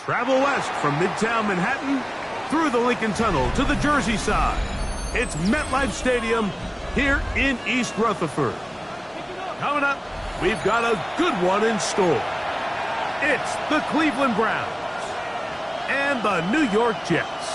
Travel west from Midtown Manhattan through the Lincoln Tunnel to the Jersey side. It's MetLife Stadium here in East Rutherford. Coming up, we've got a good one in store. It's the Cleveland Browns and the New York Jets.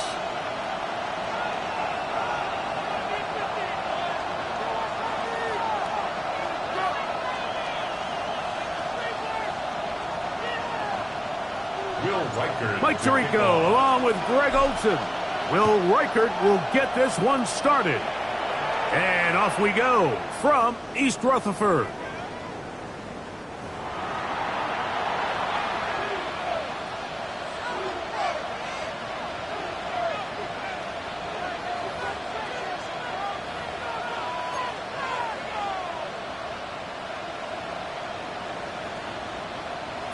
Mike Tirico along with Greg Olson. Will Reichert will get this one started. And off we go from East Rutherford.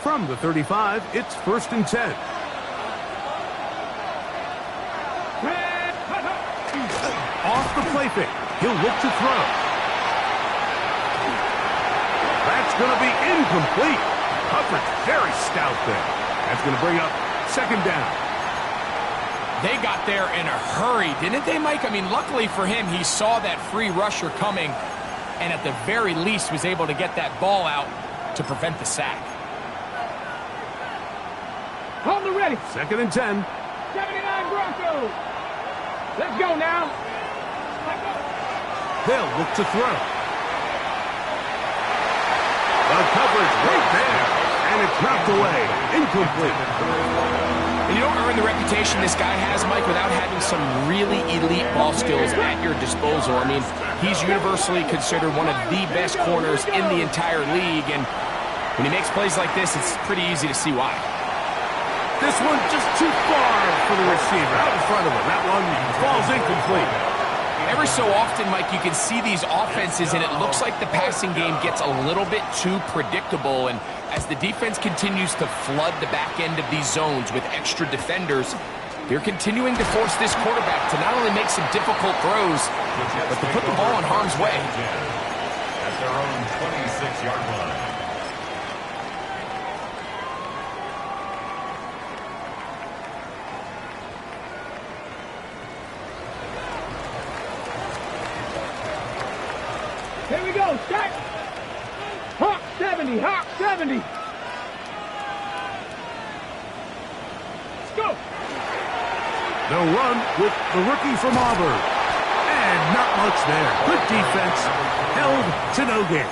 From the 35, it's 1st and 10. Off the play fake. He'll look to throw. That's going to be incomplete. Coverage very stout there. That's going to bring up 2nd down. They got there in a hurry, didn't they, Mike? I mean, luckily for him, he saw that free rusher coming and at the very least was able to get that ball out to prevent the sack. Hold it ready. 2nd and 10. 79 Broncos. Let's go now. They'll look to throw. The coverage right there. And it's knocked away. Incomplete. And you don't earn the reputation this guy has, Mike, without having some really elite ball skills at your disposal. I mean, he's universally considered one of the best corners in the entire league. And when he makes plays like this, it's pretty easy to see why. This one just too far for the receiver. Out in front of him. That one falls incomplete. Every so often, Mike, you can see these offenses, and it looks like the passing game gets a little bit too predictable. And as the defense continues to flood the back end of these zones with extra defenders, they're continuing to force this quarterback to not only make some difficult throws, but to put the ball in harm's way. At their own 26-yard line. Here we go, start. Hawk 70, Hawk 70. Let's go. They'll run with the rookie from Auburn. And not much there. Good defense. Held to no gain.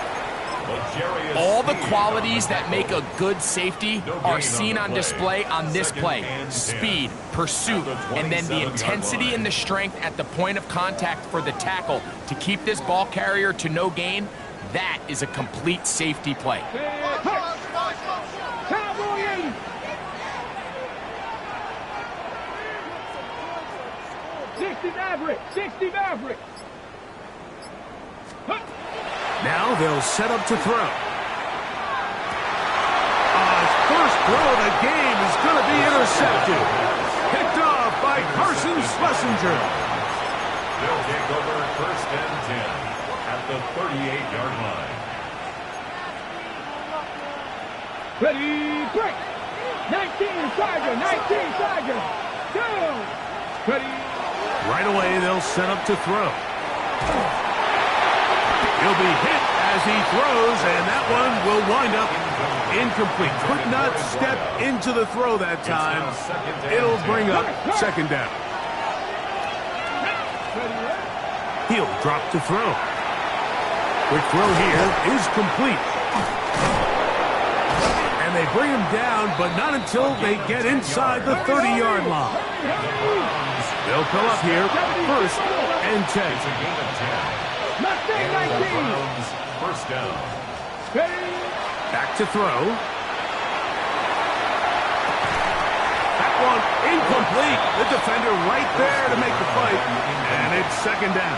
All the qualities that make a good safety are seen on display on this play. Speed, pursuit, and then the intensity and the strength at the point of contact for the tackle to keep this ball carrier to no gain. That is a complete safety play. Cowboy 60 Maverick, 60 Maverick. Now they'll set up to throw. First throw of the game is going to be intercepted. Picked off by Carson Schlesinger. They'll take over 1st and 10 at the 38-yard line. Ready, break. 19 Tiger, 19 Tiger. Down. Ready. Right away, they'll set up to throw. He'll be hit as he throws, and that one will wind up incomplete. Could not step into the throw that time. It'll bring up 2nd down. He'll drop to throw. Quick throw here is complete. And they bring him down, but not until they get inside the 30-yard line. They'll come up here 1st and 10. First down. Back to throw. That one incomplete. The defender right there to make the fight. And it's 2nd down.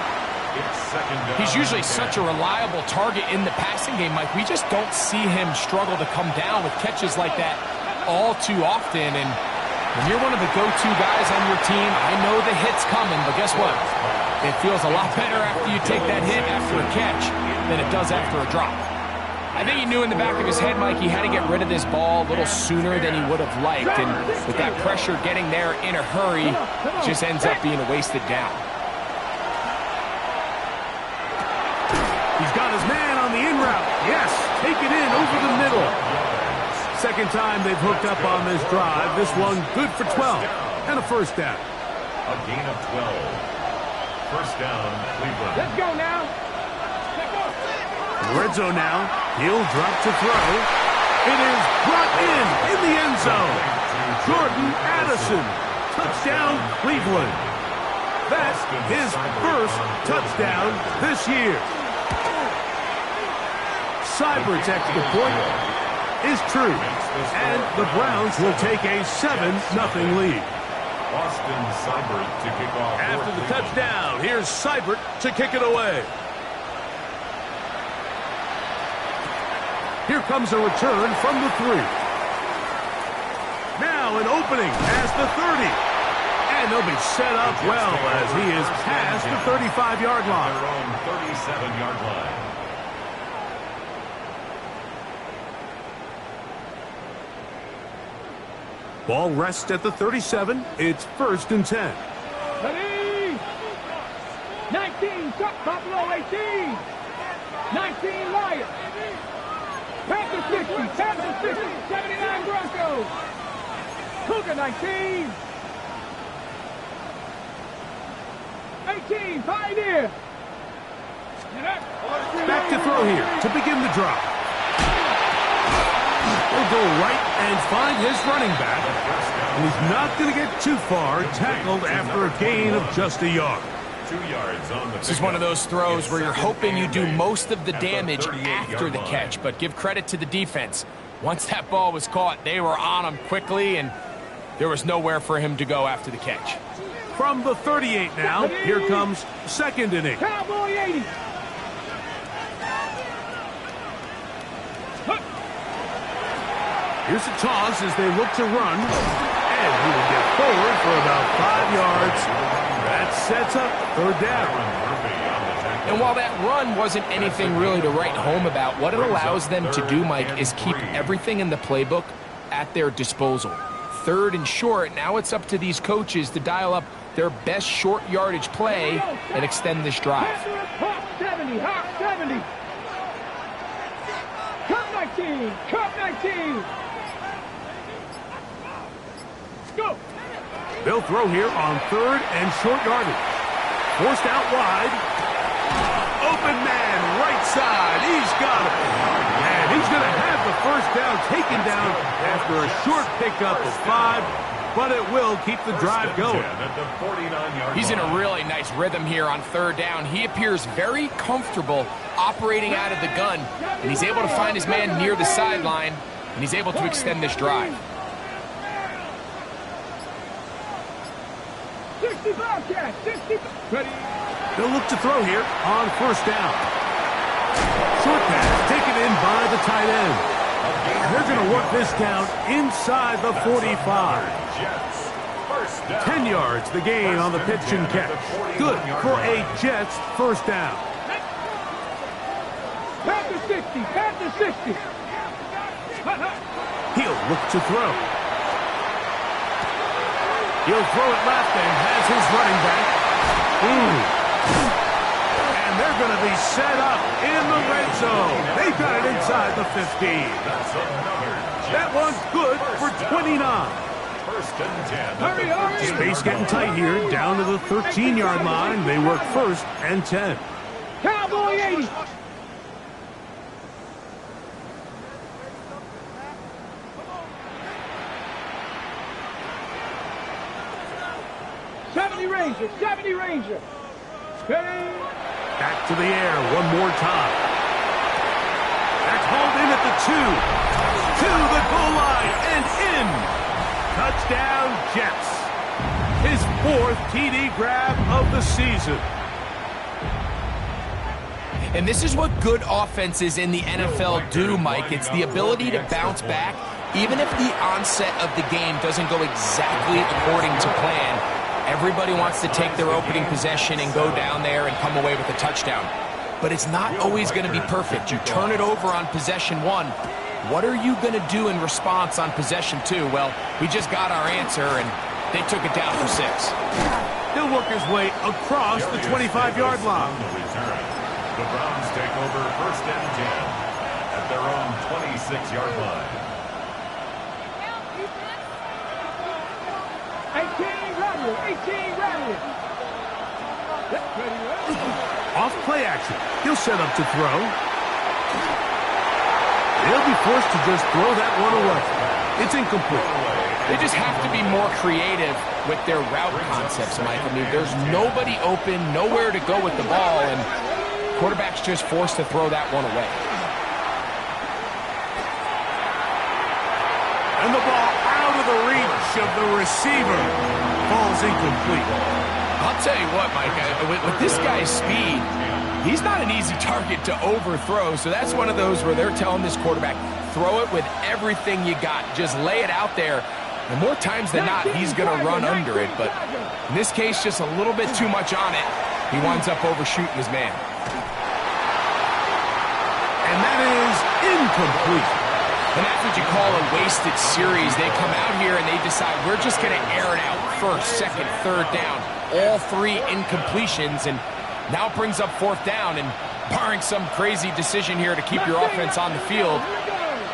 He's usually such a reliable target in the passing game, Mike. We just don't see him struggle to come down with catches like that all too often. And when you're one of the go-to guys on your team, I know the hit's coming, but guess what? It feels a lot better after you take that hit after a catch than it does after a drop. I think he knew in the back of his head, Mike, he had to get rid of this ball a little sooner than he would have liked. And with that pressure getting there in a hurry, it just ends up being a wasted down. He's got his man on the in route. Yes, take it in over the middle. Second time they've hooked up on this drive. This one good for 12 and a first down. A gain of 12. First down, Cleveland. Let's go now. Red zone now. He'll drop to throw. It is brought in the end zone. Jordan Addison. Touchdown, Cleveland. That's his first touchdown this year. Seibert's extra point is true. And the Browns will take a 7-0 lead. Austin Seibert to kick off. After the touchdown, here's Seibert to kick it away. Here comes a return from the 3. Now an opening past the 30. And they'll be set up well as he is past the 35-yard line. Their own 37-yard line. Ball rests at the 37. It's 1st and 10. Ready? 19, Buffalo 18. 19, Lions. Panther 60, Panther 50, 79 Broncos. Cougar 19. 18, Pioneer. Back to throw here to begin the drive. He'll go right and find his running back. And he's not going to get too far, tackled after a gain of just a yard. 2 yards on the This is one of those throws where you're hoping you do most of the damage after the catch, but give credit to the defense. Once that ball was caught, they were on him quickly, and there was nowhere for him to go after the catch. From the 38 now, here comes 2nd and 8. Cowboy 80. Here's a toss as they look to run. And he will get forward for about 5 yards. That sets up 3rd down. And while that run wasn't anything really to write home about, what it allows them to do, Mike, is keep everything in the playbook at their disposal. 3rd and short, now it's up to these coaches to dial up their best short yardage play and extend this drive. Hawk 70, Hawk 70. Cup 19, Cup 19. Let's go. They'll throw here on 3rd and short yardage. Forced out wide. Open man, right side. He's got it. And he's going to have the first down taken down after a short pickup of 5. But it will keep the drive going. He's in a really nice rhythm here on 3rd down. He appears very comfortable operating out of the gun. And he's able to find his man near the sideline. And he's able to extend this drive. 60 Bobcat, 60. Ready. They'll look to throw here on 1st down. Short pass taken in by the tight end. They're going to work this down inside the 45. 10 yards the gain on the pitch and catch. Good for a Jets first down. Panther 60, Panther 60. He'll look to throw. He'll throw it left and has his running back. And they're going to be set up in the red zone. They got it inside the 15. That one's good for 29. First and 10. Hurry, hurry. Space getting tight here, down to the 13-yard line. They work 1st and 10. Cowboy 80. Ranger, 70 Ranger. Hey. Back to the air one more time. That's hauled in at the 2. To the goal line and in. Touchdown, Jets. His 4th TD grab of the season. And this is what good offenses in the NFL do, Mike. It's the ability to bounce back, even if the onset of the game doesn't go exactly according to plan. Everybody wants to take their opening possession and go down there and come away with a touchdown. but it's not always going to be perfect. You turn it over on possession 1. What are you going to do in response on possession 2? Well, we just got our answer, and they took it down for 6. He'll work his way across the 25-yard line. The Browns take over first and 10 at their own 26-yard line. 18 ready. Off play action. He'll set up to throw. They'll be forced to just throw that one away. It's incomplete. They just have to be more creative with their route concepts, Mike. I mean, there's nobody open, nowhere to go with the ball, and quarterback's just forced to throw that one away. And the ball out of the reach of the receiver. Falls incomplete. I'll tell you what, Mike, with this guy's speed, he's not an easy target to overthrow, so that's one of those where they're telling this quarterback, throw it with everything you got. Just lay it out there. And more times than not, he's going to run under it, but in this case, just a little bit too much on it. He winds up overshooting his man. And that is incomplete. And that's what you call a wasted series. They come out here and they decide, we're just going to air it out first, second, third down. All 3 incompletions, and now brings up 4th down. And barring some crazy decision here to keep your offense on the field,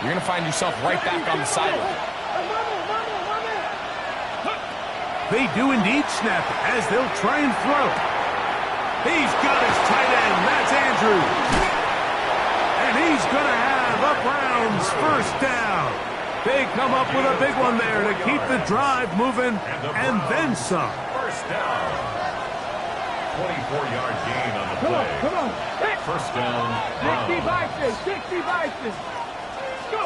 you're going to find yourself right back on the sideline. They do indeed snap it as they'll try and throw. He's got his tight end. That's Andrews. And he's going to have a Browns first down. They come up with a big one there to keep the drive moving and then some. First down. 24-yard gain on the play. Come on. First down. 60 Vikings. Go.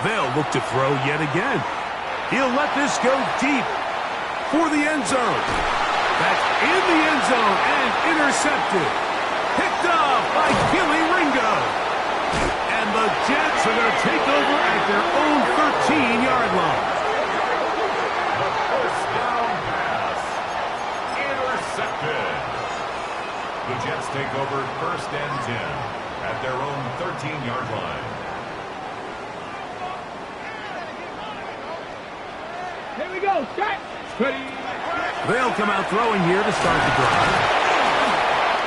They'll look to throw yet again. He'll let this go deep for the end zone. That's in the end zone and intercepted. Picked up by Gilly Ringo. And the Jets are going to take over at their own 13-yard line. The first down pass. Intercepted. The Jets take over first and 10 at their own 13-yard line. Here we go. Set. Ready. They'll come out throwing here to start the drive.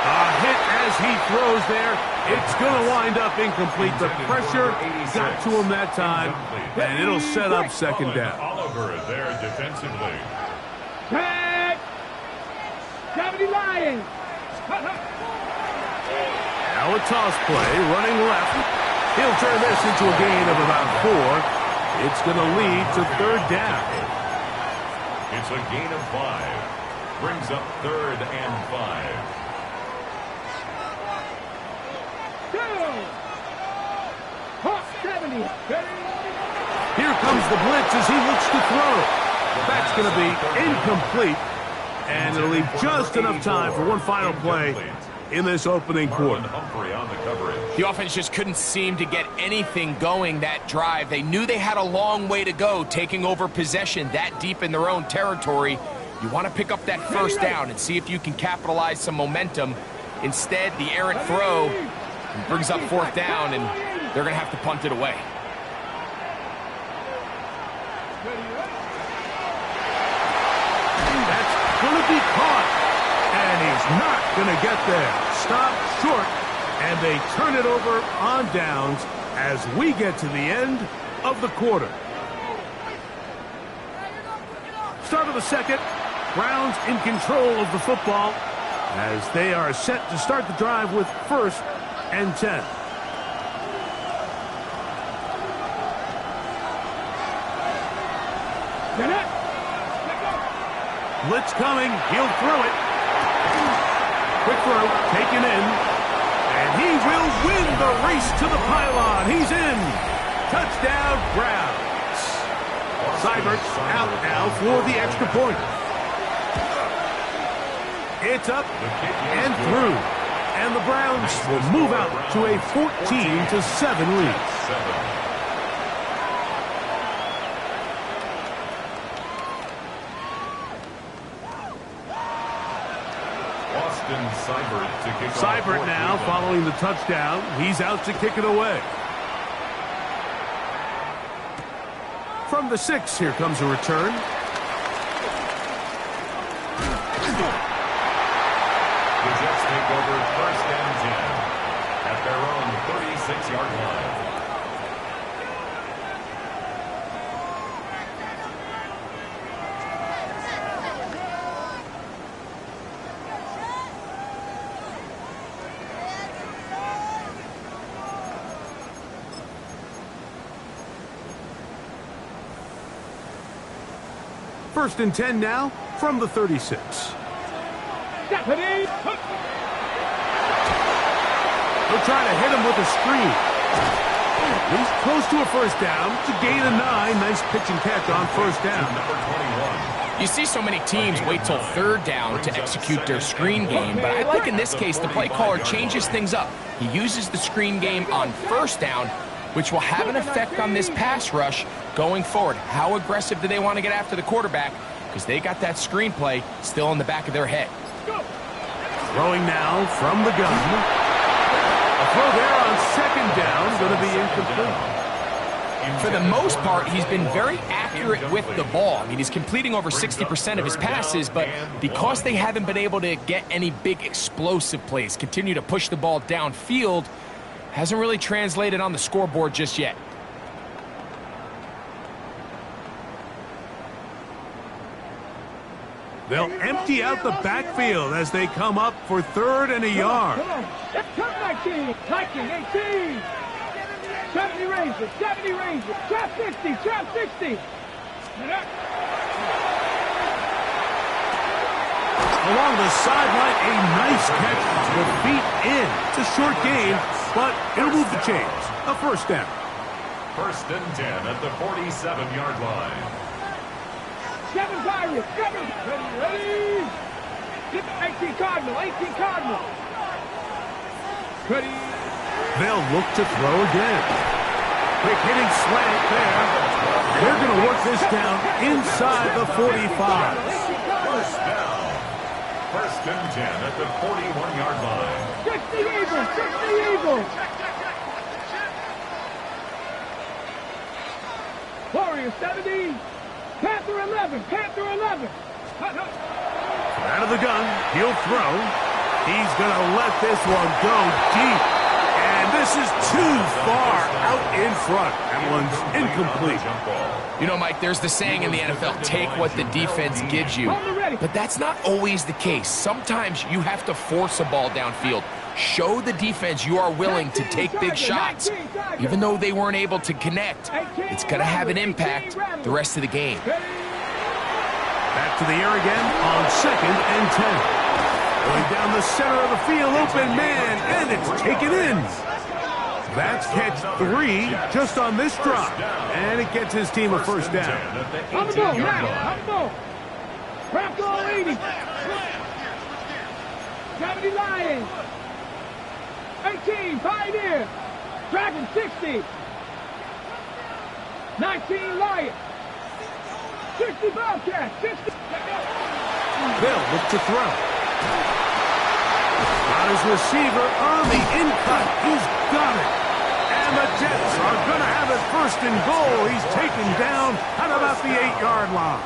A hit as he throws there. It's going to wind up incomplete. The pressure got to him that time, and it'll set up second down. Oliver there defensively. Set. 70 Lions. Now a toss play, running left. He'll turn this into a gain of about 4. It's going to lead to third down. It's a gain of 5. Brings up 3rd and 5. Here comes the blitz as he looks to throw. That's going to be incomplete, and it'll leave just enough time for one final play in this opening quarter. Humphrey on the coverage. The offense just couldn't seem to get anything going that drive. They knew they had a long way to go, taking over possession that deep in their own territory. You want to pick up that first down and see if you can capitalize some momentum. Instead, the errant throw brings up 4th down, and they're going to have to punt it away. That's going to be caught, and he's not going to get there. Stopped short, and they turn it over on downs as we get to the end of the quarter. Start of the second. Browns in control of the football as they are set to start the drive with 1st and 10. Blitz coming. He'll throw it. Quick throw, taken in. And he will win the race to the pylon. He's in. Touchdown, Browns. Seibert's out now for the extra point. It's up and through. And the Browns will move out to a 14-7 lead. Seibert to kick off Seibert now following the touchdown. He's out to kick it away. From the 6, here comes a return. The Jets take over first and 10 at their own 36-yard line. First and 10 now from the 36. Stephanie. They'll try to hit him with a screen. He's close to a first down to gain a 9. Nice pitch and catch on first down. Number 21. You see so many teams wait till third down to execute their screen game, but I like in this case the play caller changes things up. He uses the screen game on first down, which will have an effect on this pass rush going forward. How aggressive do they want to get after the quarterback? Because they got that screenplay still in the back of their head. Throwing now from the gun. A throw there on second down, going to be incomplete. For the most part, he's been very accurate with the ball. I mean, he's completing over 60% of his passes, but because they haven't been able to get any big explosive plays, continue to push the ball downfield, hasn't really translated on the scoreboard just yet. They'll empty out the backfield as they come up for third and a yard. Come on. Come 19. 19, 18. 70 Rangers. 70 Rangers. Trap 60. Trap 60. Along the sideline, a nice catch with feet in. It's a short gain, but it'll move the chains. A first down. First and 10 at the 47-yard line. 7 Pirates. 7. Ready. 18 Cardinal. 18 Cardinal. Ready. They'll look to throw again. Quick hitting slant there. They're going to work this down inside the 45. First down. First and 10 at the 41-yard line. 60 Eagles. 60 Eagles. Warrior 70. Panther 11. Panther 11. Out of the gun. He'll throw. He's going to let this one go deep. And this is too far out in front. That one's incomplete. You know, Mike, there's the saying in the NFL, take what the defense gives you. But that's not always the case. Sometimes you have to force a ball downfield. Show the defense you are willing to take big shots. Even though they weren't able to connect, it's going to have an impact the rest of the game. Back to the air again on second and 10. Going down the center of the field, open man, and it's taken in. That's catch 3 just on this drop. And it gets his team a first down. On the ball now. On the ball. Craft all 80. 70 Lions. 18 Pioneer. Dragon 60. 19 Lions. 60 Bobcats. 60. They'll look to throw. Got his receiver on the in-cut. He's got it. And the Jets are going to have it first and goal. He's taken down at about the 8-yard line.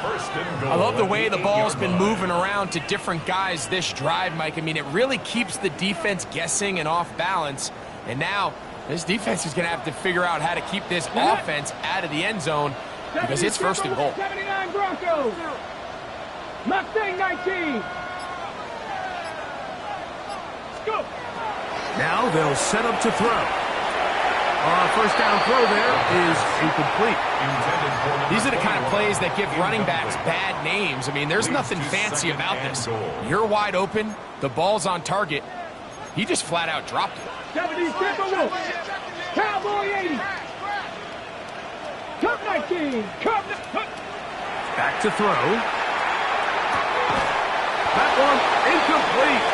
First and goal. I love the way the ball's been moving around to different guys this drive, Mike. I mean, it really keeps the defense guessing and off balance. And now this defense is going to have to figure out how to keep this offense out of the end zone because it's first and goal. 79 Broncos. Mustang 19. Go. Now they'll set up to throw. First down throw there is incomplete. These are the kind of plays that give running backs bad names. I mean, there's nothing fancy about this. You're wide open. The ball's on target. He just flat out dropped it. 70 Timberwolves. Cowboy 80. Cup 19. Cup. Back to throw. That one incomplete.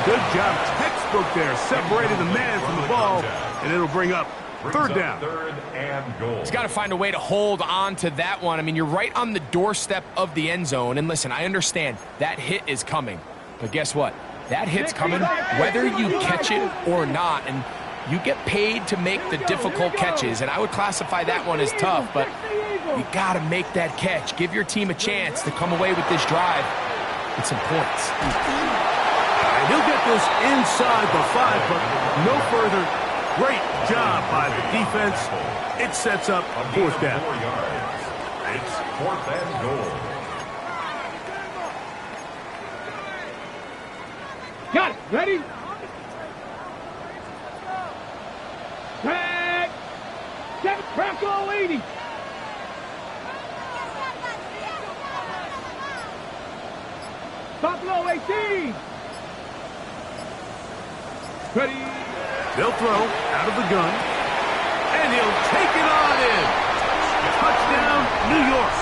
Good job. Textbook there. Separated the man from the ball, and it'll bring up third down. Third and goal. He's got to find a way to hold on to that one. I mean, you're right on the doorstep of the end zone. And listen, I understand that hit is coming. But guess what? That hit's coming whether you catch it or not, and you get paid to make the difficult catches, and I would classify that one as tough, but you got to make that catch. Give your team a chance to come away with this drive with some points. And he'll get this inside the 5, but no further. Great job by the defense. It sets up 4th down. 4 yards. It's 4th and goal. Got it. Ready? Back. 7. Bronco 80. Buffalo 18. Ready? They'll throw out of the gun, and he'll take it on in. Touchdown, New York.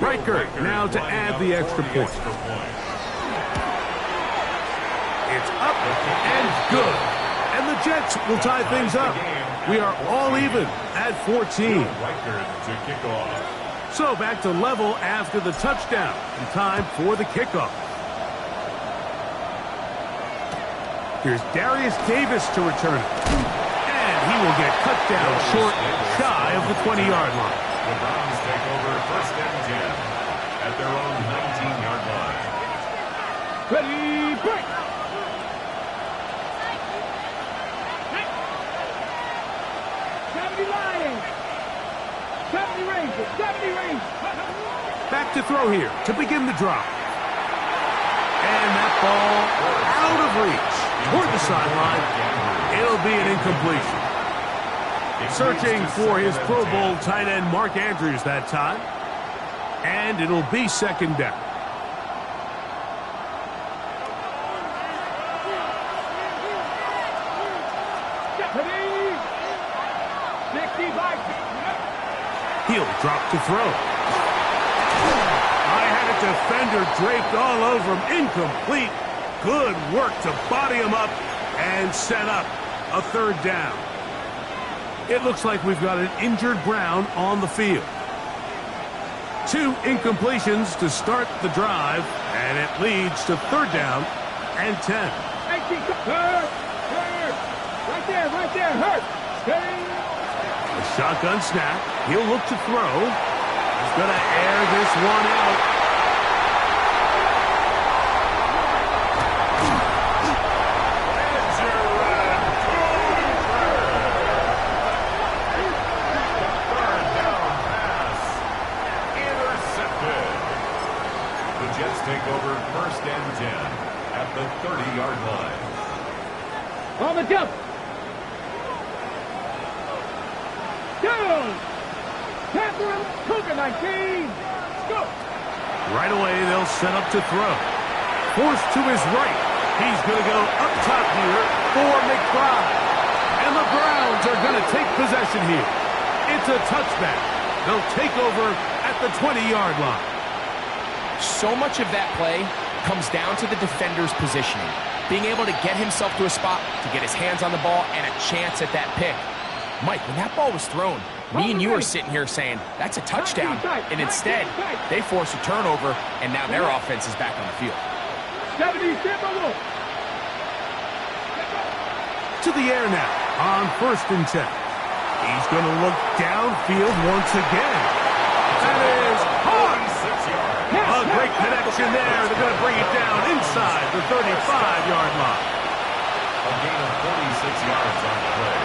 Riker now to add the extra point. It's up and good. And the Jets will tie things up. We are all even at 14. To kick off. So back to level after the touchdown. And time for the kickoff. Here's Darius Davis to return it. And he will get cut down short, shy of the 20-yard line. The Browns take over 1st and 10 at their own 19-yard line. Ready, break. Back to throw here to begin the drop. And that ball out of reach toward the sideline. It'll be an incompletion. Searching for his Pro Bowl tight end Mark Andrews that time. And it'll be 2nd down. He'll drop to throw. I had a defender draped all over him. Incomplete. Good work to body him up and set up a 3rd down. It looks like we've got an injured Brown on the field. 2 incompletions to start the drive, and it leads to 3rd down and 10. Hurt. Right there, hurt. A shotgun snap. He'll look to throw. He's going to air this one out. Third down pass. Intercepted. The Jets take over 1st and 10 at the 30-yard line. On the jump. Down. Catherine Cougar 19. Go. Right away, they'll set up to throw. Forced to his right. He's going to go up top here for McBride. And the Browns are going to take possession here. It's a touchback. They'll take over at the 20-yard line. So much of that play comes down to the defender's positioning. Being able to get himself to a spot, to get his hands on the ball, and a chance at that pick. Mike, when that ball was thrown, me and you are sitting here saying, that's a touchdown. And instead, they force a turnover, and now their offense is back on the field. To the air now on 1st and 10. He's going to look downfield once again. That is hard. A great connection there. They're going to bring it down inside the 35-yard line. A gain of 46 yards on the play.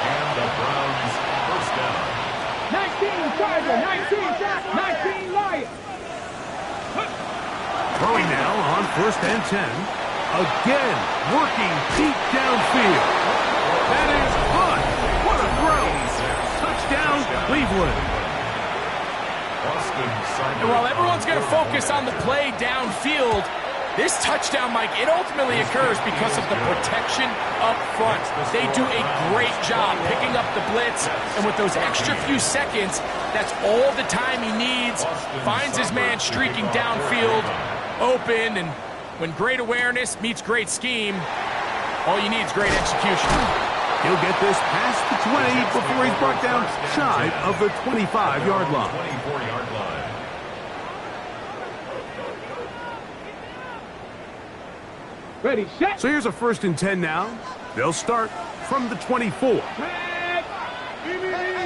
And the Browns 1st down. 19 Charger, 19 Lions. Throwing now on 1st and 10. Again, working deep downfield. That is good. What a throw. Touchdown, Cleveland. And while everyone's going to focus on the play downfield, this touchdown, Mike, it ultimately occurs because of the protection up front. They do a great job picking up the blitz, and with those extra few seconds, that's all the time he needs. Finds his man streaking downfield, open, and when great awareness meets great scheme, all you need is great execution. He'll get this past the 20 before he's brought down shy of the 25-yard line. 24-yard line. Ready, set. So here's a 1st and 10 now. They'll start from the 24. Set.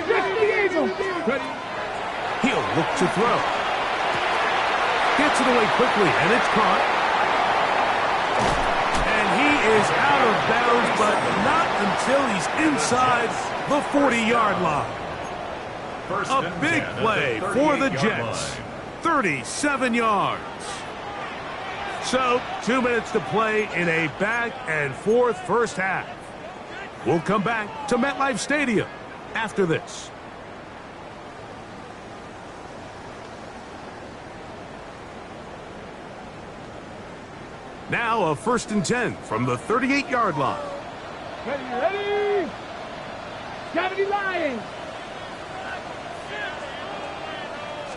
Just the Eagles. Ready. He'll look to throw. Gets it away quickly, and it's caught. And he is out of bounds, but not until he's inside the 40-yard line. A big play for the Jets. 37 yards. So, 2 minutes to play in a back-and-forth first half. We'll come back to MetLife Stadium after this. Now a 1st and 10 from the 38-yard line. Ready. 70 Lions.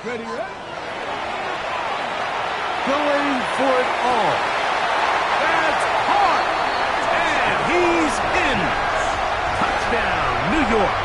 Ready. Going for it all. That's hard. And he's in. Touchdown, New York.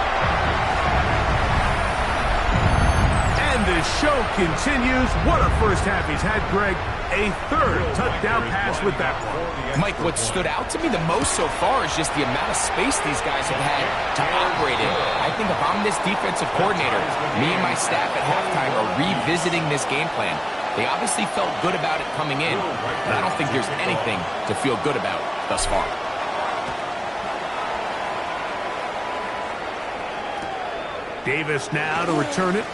And the show continues. What a first half he's had, Greg. A 3rd touchdown pass with that one. Mike, what stood out to me the most so far is just the amount of space these guys have had to operate in. I think if I'm this defensive coordinator, me and my staff at halftime are revisiting this game plan. They obviously felt good about it coming in, but I don't think there's anything to feel good about thus far. Davis now to return it.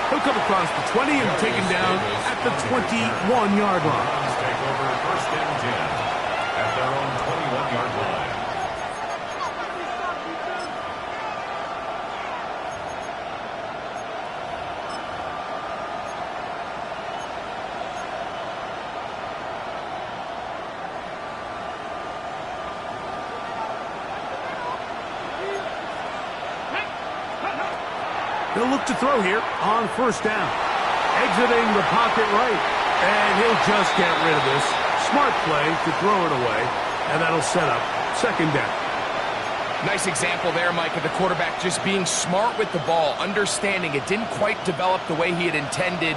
He'll come across the 20 and taken down at the 21-yard line. Browns take over 1st and 10 at their own 21-yard line. He'll look to throw here on 1st down. Exiting the pocket right. And he'll just get rid of this. Smart play to throw it away. And that'll set up 2nd down. Nice example there, Mike, of the quarterback just being smart with the ball, understanding it didn't quite develop the way he had intended.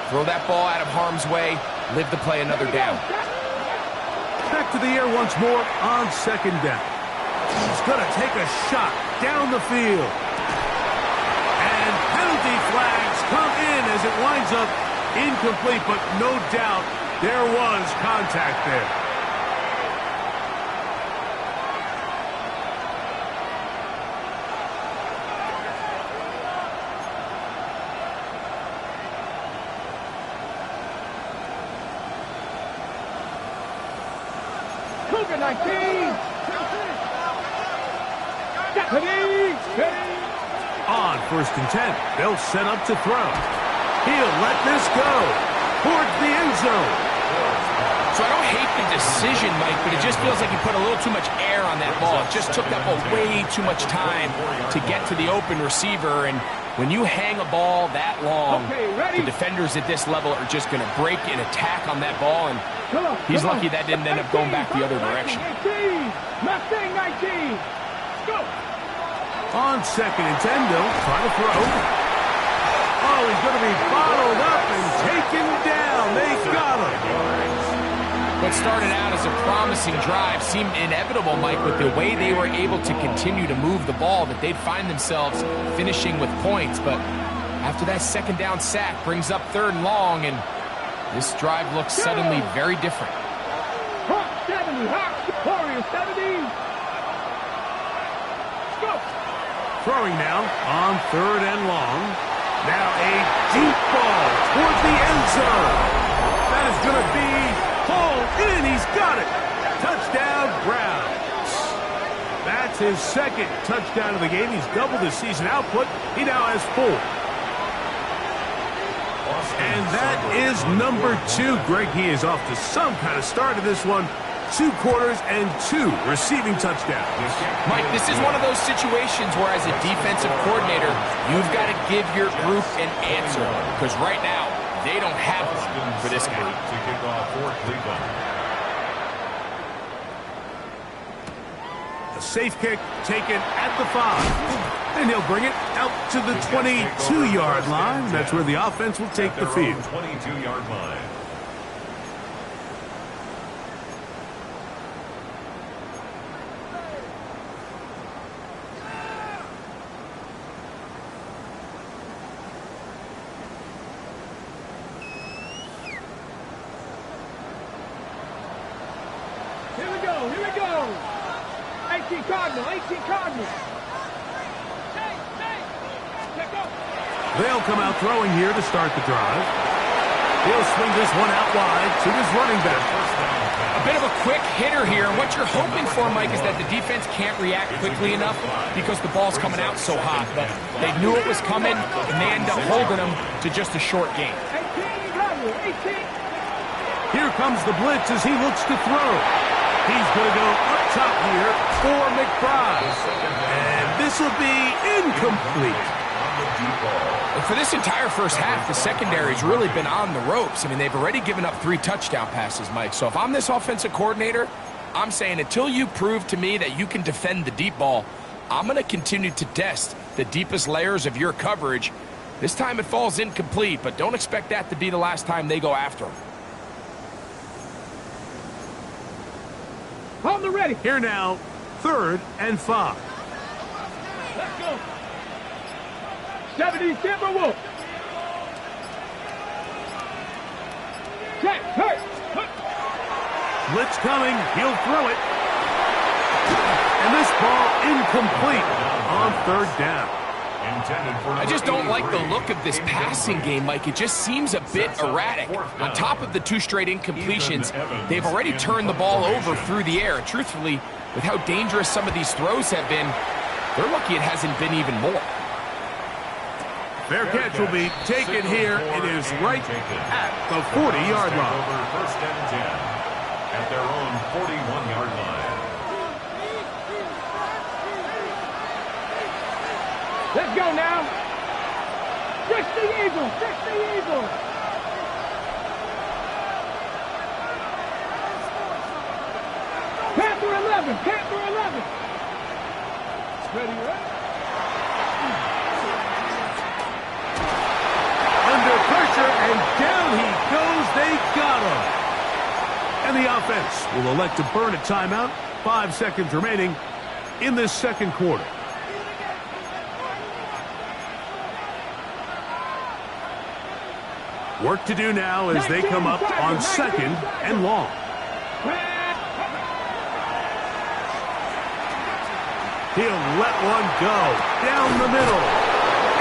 Throw that ball out of harm's way, live to play another down. Back to the air once more on 2nd down. He's going to take a shot down the field. And penalty flags come in as it winds up incomplete, but no doubt there was contact there. Cougar 19. Ready. On 1st and 10, they'll set up to throw. He'll let this go towards the end zone. So I don't hate the decision, Mike, but it just feels like he put a little too much air on that ball. It just took that ball way too much time to get to the open receiver. And when you hang a ball that long, the defenders at this level are just going to break and attack on that ball. And he's lucky that didn't end up going back the other direction. Mustang 19. Go. On 2nd and 10, they'll try to throw. Oh, he's going to be bottled up and taken down. They got him. What started out as a promising drive seemed inevitable, Mike, with the way they were able to continue to move the ball, that they'd find themselves finishing with points. But after that 2nd down sack brings up 3rd and long, and this drive looks suddenly very different. Hawk 70. Hawks. Warriors 70. Go. Throwing now on 3rd and long. Now a deep ball toward the end zone. That is going to be hauled in. He's got it. Touchdown, Browns. That's his 2nd touchdown of the game. He's doubled his season output. He now has 4. And that is number 2. Greg, he is off to some kind of start in this one. 2 quarters and 2 receiving touchdowns. Mike, this is one of those situations where as a defensive coordinator, you've got to give your group an answer. Because right now, they don't have one for this guy. To kick off for Cleveland. A safe kick taken at the 5. And he'll bring it out to the 22-yard line. That's where the offense will take the field. 22-yard line. Here we go. 18 Cardinal, 18 Cardinal. They'll come out throwing here to start the drive. He'll swing this one out wide to his running back. A bit of a quick hitter here. And what you're hoping for, Mike, is that the defense can't react quickly enough because the ball's coming out so hot. But they knew it was coming, and they end up holding them to just a short game. 18 Cardinal, 18. Here comes the blitz as he looks to throw. He's going to go up top here for McBride. And this will be incomplete. And for this entire first half, the secondary's really been on the ropes. I mean, they've already given up 3 touchdown passes, Mike. So if I'm this offensive coordinator, I'm saying until you prove to me that you can defend the deep ball, I'm going to continue to test the deepest layers of your coverage. This time it falls incomplete, but don't expect that to be the last time they go after him. On the ready. Here now, 3rd and 5. Let's go. 70 Timberwolves. Check, hurt. Blitz coming. He'll throw it. And this ball incomplete on 3rd down. I just don't like the look of this passing game, Mike. It just seems a bit erratic. On top of the 2 straight incompletions, they've already turned the ball over through the air. And truthfully, with how dangerous some of these throws have been, they're lucky it hasn't been even more. Their catch will be taken here. It is right at the 40-yard line. First and 10 at their own 41-yard line. Let's go now. Fix the Eagle. Fix the Eagle. Panther 11. Panther 11. Ready, right? Under pressure, and down he goes. They got him. And the offense will elect to burn a timeout. 5 seconds remaining in this second quarter. Work to do now as they come up on 2nd and long. He'll let one go down the middle.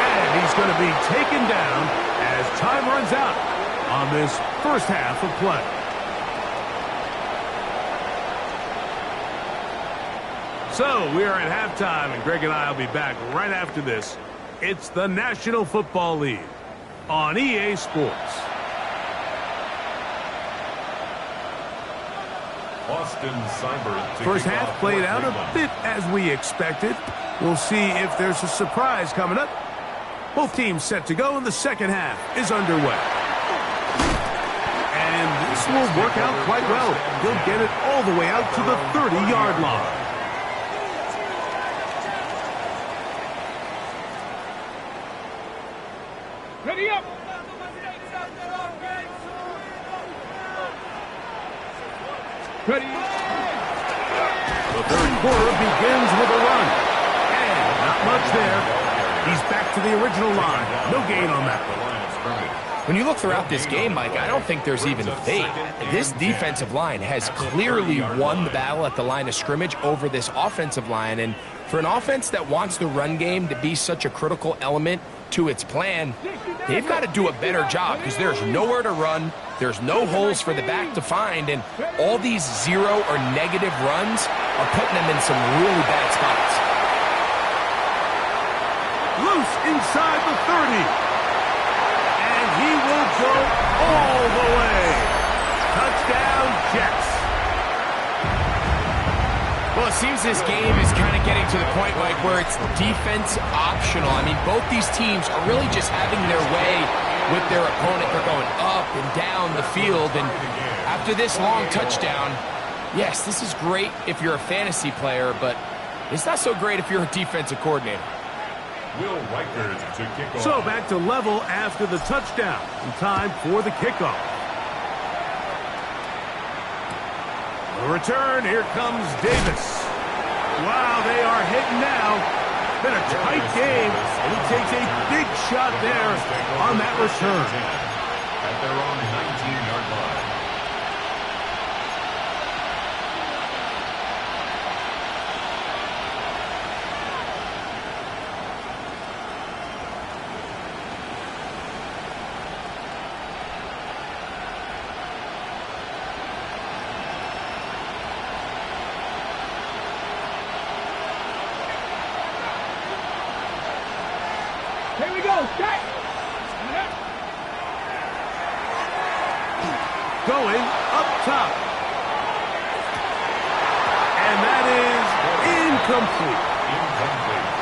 And he's going to be taken down as time runs out on this first half of play. So we are at halftime, and Greg and I will be back right after this. It's the National Football League on EA Sports. First half played out a bit as we expected. We'll see if there's a surprise coming up. Both teams set to go, and the second half is underway. And this will work out quite well. He'll get it all the way out to the 30-yard line. Ready up. Ready. The third quarter begins with a run. And not much there. He's back to the original line. No gain on that one. When you look throughout this game, Mike, I don't think there's even debate. This defensive line has clearly won the battle at the line of scrimmage over this offensive line. And for an offense that wants the run game to be such a critical element to its plan, they've got to do a better job because there's nowhere to run. There's no holes for the back to find. And all these 0 or negative runs are putting them in some really bad spots. Loose inside the 30. And he will go all the way. Touchdown, Jets. Well, it seems this game is kind of getting to the point, Mike, where it's defense optional. I mean, both these teams are really just having their way with their opponent. They're going up and down the field. And after this long touchdown, yes, this is great if you're a fantasy player, but It's not so great if you're a defensive coordinator. Will Reichert to kick off. So back to level after the touchdown. In time for the kickoff. The return, here comes Davis. Wow, they are hitting now. Been a tight game, and he takes a big shot there on that return. At their own 19-yard line. Here we go, set. Going up top. And that is incomplete.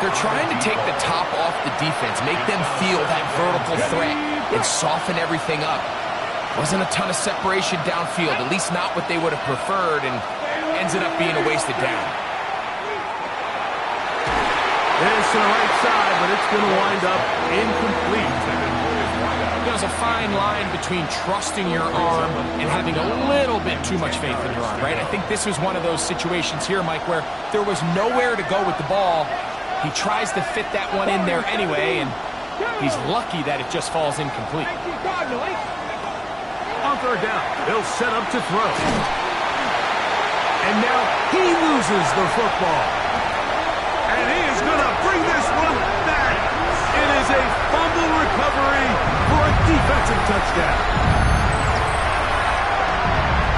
They're trying to take the top off the defense, make them feel that vertical threat, and soften everything up. Wasn't a ton of separation downfield, at least not what they would have preferred, and ends it up being a wasted down. It's to the right side, but it's going to wind up incomplete. There's a fine line between trusting your arm and having a little bit too much faith in your arm, right? I think this was one of those situations here, Mike, where there was nowhere to go with the ball. He tries to fit that one in there anyway, and he's lucky that it just falls incomplete. On third down, they'll set up to throw. And now he loses the football. And he is going to bring this one back. It is a fumble recovery for a defensive touchdown.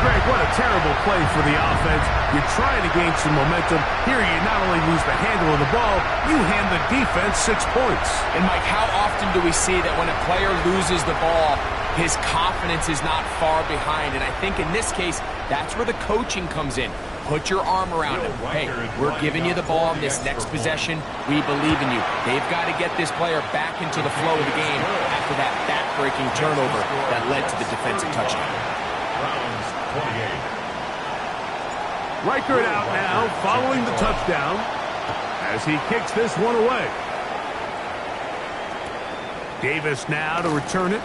Greg, what a terrible play for the offense. You're trying to gain some momentum. Here you not only lose the handle of the ball, you hand the defense 6 points. And Mike, how often do we see that when a player loses the ball, his confidence is not far behind? And I think in this case, that's where the coaching comes in. Put your arm around him. Hey, we're giving you the ball in this next possession. We believe in you. They've got to get this player back into the flow of the game after that back-breaking turnover that led to the defensive touchdown. Browns 28. Reichert out now following the touchdown as he kicks this one away. Davis now to return it.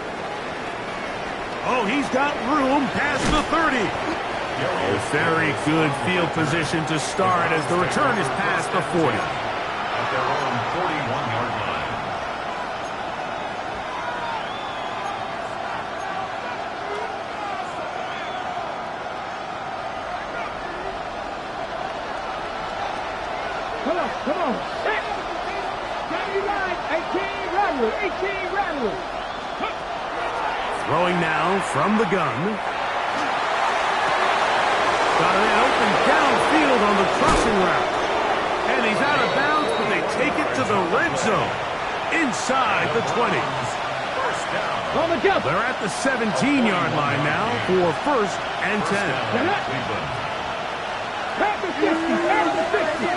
Oh, he's got room past the 30. A very good field position to start as the return is past the 40. At their own 41-yard line. Come on. Set. 79, 18, rattle it, 18, rattle it. Throwing now from the gun. Got an open downfield on the crossing route. And he's out of bounds, but they take it to the red zone. Inside the 20. First down. On the jump. They're at the 17-yard line now for first and 10. Cleveland. Past the 50, past the 60.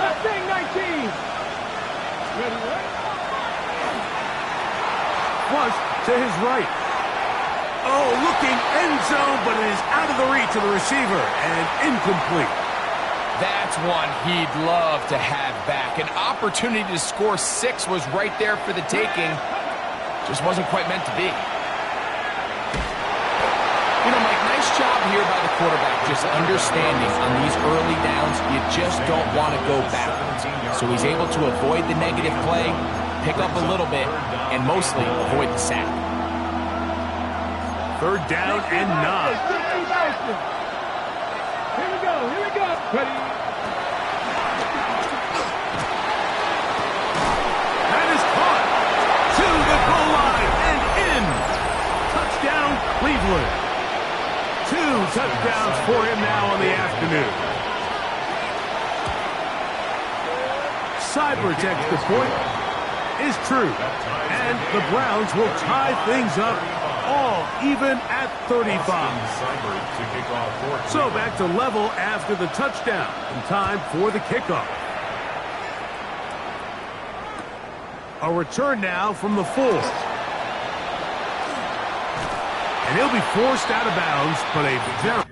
Mustang 19. Ready, right? Flush to his right. Oh, looking end zone, but it is out of the reach of the receiver and incomplete. That's one he'd love to have back. An opportunity to score 6 was right there for the taking. Just wasn't quite meant to be. You know, Mike, nice job here by the quarterback, just understanding on these early downs, you just don't want to go backwards. So he's able to avoid the negative play, pick up a little bit, and mostly avoid the sack. Third down and 9. Here we go. Ready? That is caught to the goal line and in. Touchdown, Cleveland. 2 touchdowns for him now on the afternoon. Cyber's extra point is true, and the Browns will tie things up all even at 35. So back to level after the touchdown in time for the kickoff. A return now from the 4. And he'll be forced out of bounds, but a very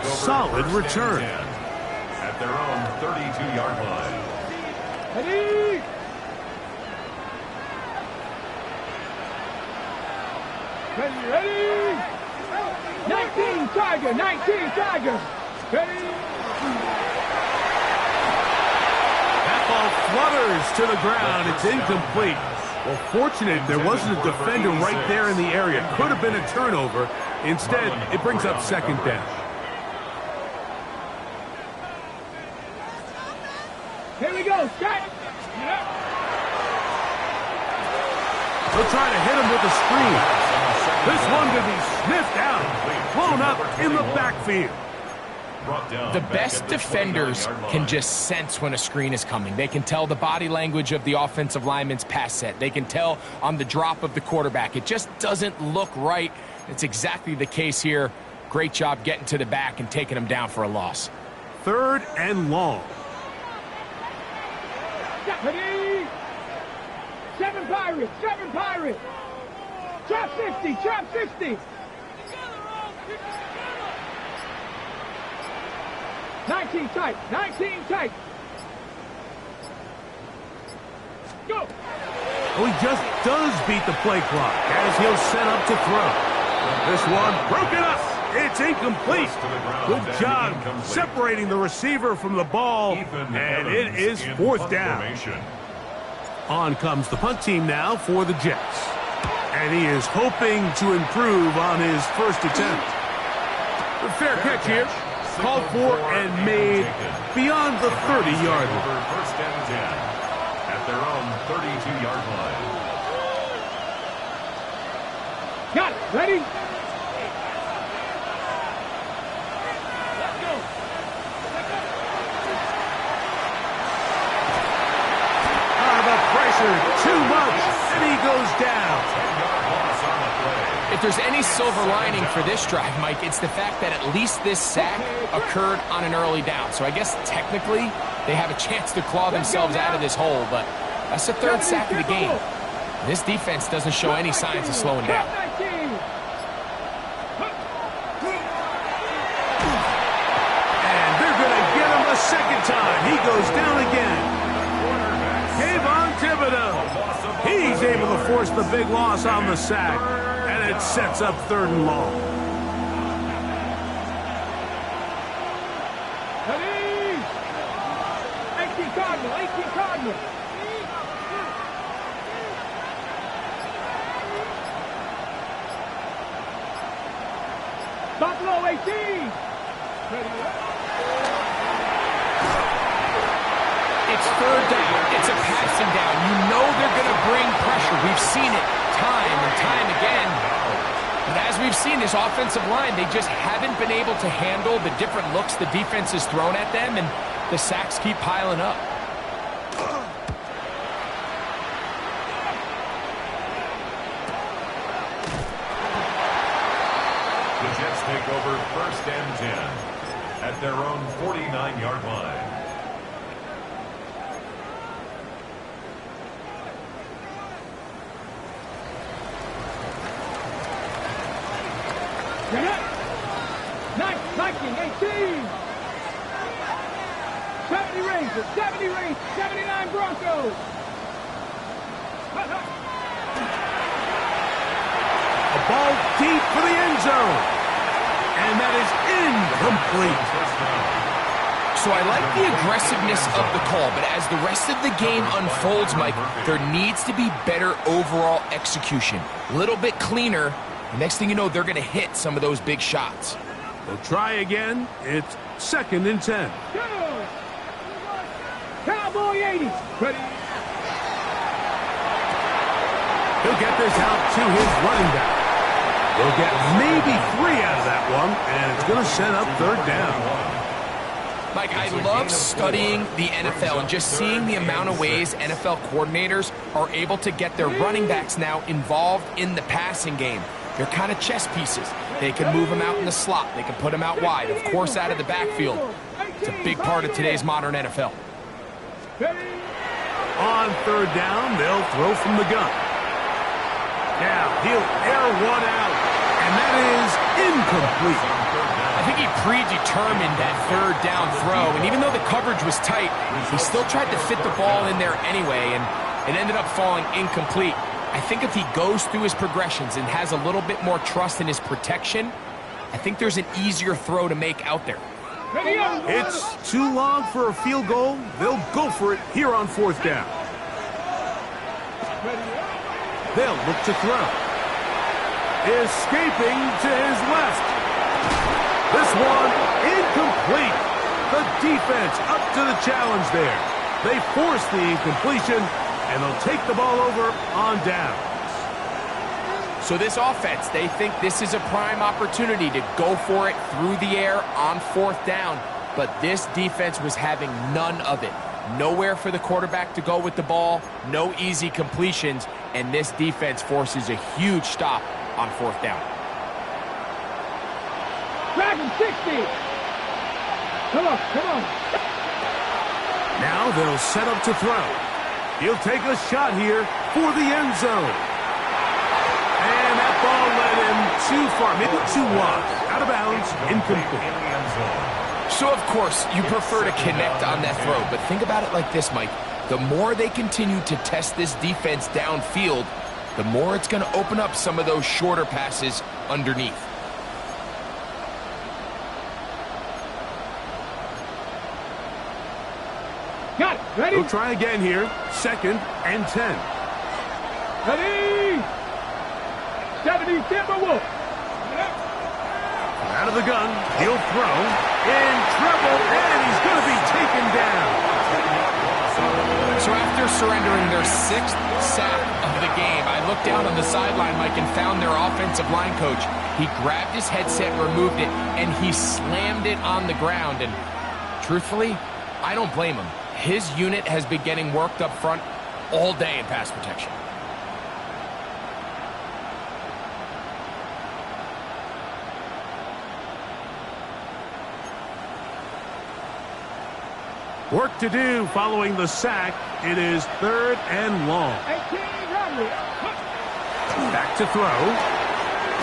Solid return. At their own 32-yard line. Ready? Ready? 19 Tiger, 19 Tiger. Ready? That ball flutters to the ground. It's incomplete. Well, fortunate there wasn't a defender right there in the area. Could have been a turnover. Instead, it brings up second down. Here we go, Scott. They'll try to hit him with a screen. This one could be sniffed out, blown up in the backfield. The best defenders can just sense when a screen is coming. They can tell the body language of the offensive lineman's pass set. They can tell on the drop of the quarterback. It just doesn't look right. It's exactly the case here. Great job getting to the back and taking him down for a loss. 3rd and long. Ready? 7 Pirates, 7 Pirates. Trap 60, trap 60. 19 tight, 19 tight. Go. Oh, he just does beat the play clock as he'll set up to throw. This one broken up. It's incomplete. Good job separating the receiver from the ball, and it is 4th down. On comes the punt team now for the Jets. And he is hoping to improve on his first attempt. A fair catch here. Called for and made beyond the 30-yard line. 1st and 10 at their own 32-yard line. Got it. Ready? Let's go. The pressure, too much, and he goes down. If there's any silver lining for this drive, Mike, it's the fact that at least this sack occurred on an early down. So I guess technically they have a chance to claw themselves out of this hole, but that's the 3rd sack of the game. This defense doesn't show any signs of slowing down. And they're going to get him a second time. He goes down again. Kayvon Thibodeau. He's able to force the big loss on the sack. And it sets up 3rd and long. Ready? 18 Cardinal, 18 Cardinal. Buffalo 18. It's 3rd down. It's a passing down. You know they're going to bring pressure. We've seen it time and time again. But as we've seen, this offensive line, they just haven't been able to handle the different looks the defense has thrown at them, and the sacks keep piling up. The Jets take over 1st and 10 at their own 49-yard line. Viking 18. 70 Rangers, 70 Rangers, 79 Broncos. A ball deep for the end zone. And that is incomplete. So I like the aggressiveness of the call, but as the rest of the game unfolds, Mike, there needs to be better overall execution. A little bit cleaner. The next thing you know, they're going to hit some of those big shots. They'll try again. It's 2nd and 10. Cowboy 80. Ready. He'll get this out to his running back. They'll get maybe 3 out of that one, and it's going to set up 3rd down. Mike, I love studying the NFL and just seeing the amount of ways NFL coordinators are able to get their running backs now involved in the passing game. They're kind of chess pieces. They can move them out in the slot. They can put them out wide, of course, out of the backfield. It's a big part of today's modern NFL. On 3rd down, they'll throw from the gun. Now, he'll air one out, and that is incomplete. I think he predetermined that third down throw, and even though the coverage was tight, he still tried to fit the ball in there anyway, and it ended up falling incomplete. I think if he goes through his progressions and has a little bit more trust in his protection, I think there's an easier throw to make out there. It's too long for a field goal. They'll go for it here on fourth down. They'll look to throw. Escaping to his left. This one incomplete. The defense up to the challenge there. They force the incompletion, and they'll take the ball over on downs. So this offense, they think this is a prime opportunity to go for it through the air on fourth down. But this defense was having none of it. Nowhere for the quarterback to go with the ball, no easy completions, and this defense forces a huge stop on fourth down. Dragon 60. Come on. Now they'll set up to throw. He'll take a shot here for the end zone. And that ball led him too far, maybe too wide. Out of bounds, incomplete. So, of course, you prefer to connect on that throw, but think about it like this, Mike. The more they continue to test this defense downfield, the more it's going to open up some of those shorter passes underneath. Got it. Ready? We'll try again here. 2nd and 10. Ready? 70 Timberwolf. Out of the gun, he'll throw. In trouble, and he's going to be taken down. So after surrendering their 6th sack of the game, I looked down on the sideline, Mike, and found their offensive line coach. He grabbed his headset, removed it, and he slammed it on the ground. And truthfully, I don't blame him. His unit has been getting worked up front all day in pass protection. Work to do following the sack. It is 3rd and long. Back to throw.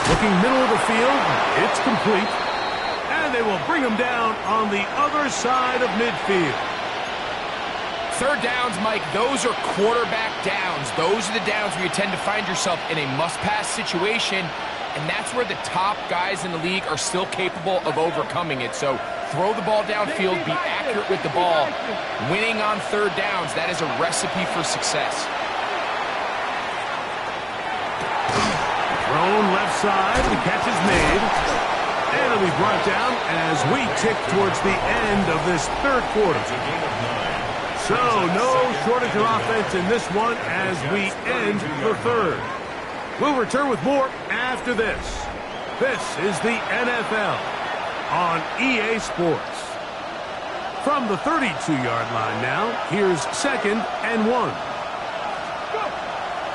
Looking middle of the field. It's complete. And they will bring him down on the other side of midfield. Third downs, Mike, those are quarterback downs. Those are the downs where you tend to find yourself in a must-pass situation, and that's where the top guys in the league are still capable of overcoming it. So throw the ball downfield, be accurate with the ball. Winning on third downs, that is a recipe for success. Thrown left side, the catch is made. And it'll be brought down as we tick towards the end of this third quarter. So no shortage of offense in this one as we end the third. We'll return with more after this. This is the NFL on EA Sports. From the 32-yard line now, here's 2nd and 1.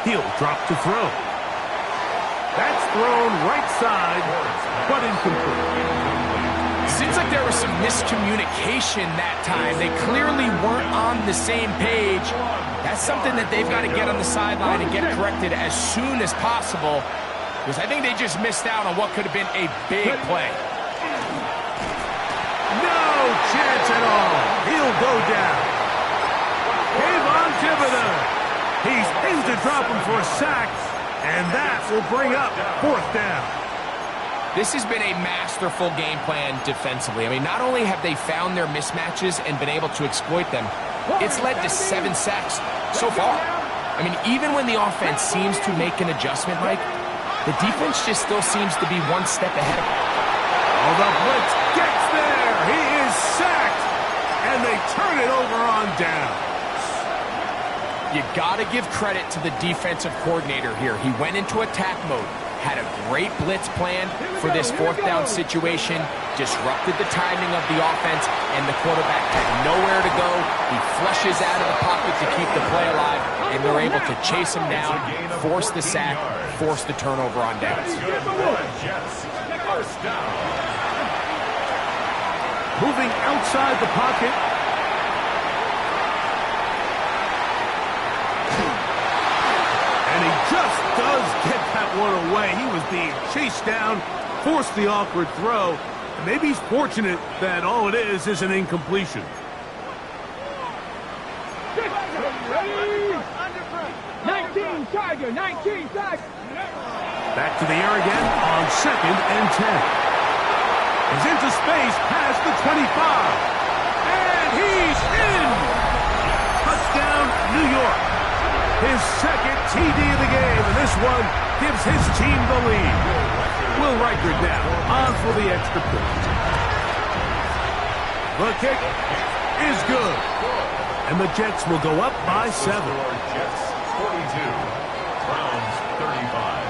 He'll drop to throw. That's thrown right side, but incomplete. Seems like there was some miscommunication that time. They clearly weren't on the same page. That's something that they've got to get on the sideline and get corrected as soon as possible, because I think they just missed out on what could have been a big play. No chance at all. He'll go down. Kayvon Thibodeau. He's aimed to drop him for a sack, and that will bring up 4th down. This has been a masterful game plan defensively. I mean, not only have they found their mismatches and been able to exploit them, it's led to 7 sacks so far. I mean, even when the offense seems to make an adjustment, Mike, the defense just still seems to be one step ahead of them. Oh, the blitz gets there. He is sacked, and they turn it over on down. You got to give credit to the defensive coordinator here. He went into attack mode, had a great blitz plan for this 4th down situation, disrupted the timing of the offense, and the quarterback had nowhere to go. He flushes out of the pocket to keep the play alive, and they're able to chase him down, force the sack, force the turnover on downs. Moving outside the pocket. And he just does get that one away. He was being chased down, forced the awkward throw, Maybe he's fortunate that all it is an incompletion. Ready? 19, Tiger, 19, Tiger. Back to the air again on 2nd and 10. He's into space past the 25. And he's in! Touchdown, New York. His 2nd TD of the game, and this one gives his team the lead. Will Reichert now on for the extra point. The kick is good. And the Jets will go up by 7. Jets 42, Browns 35.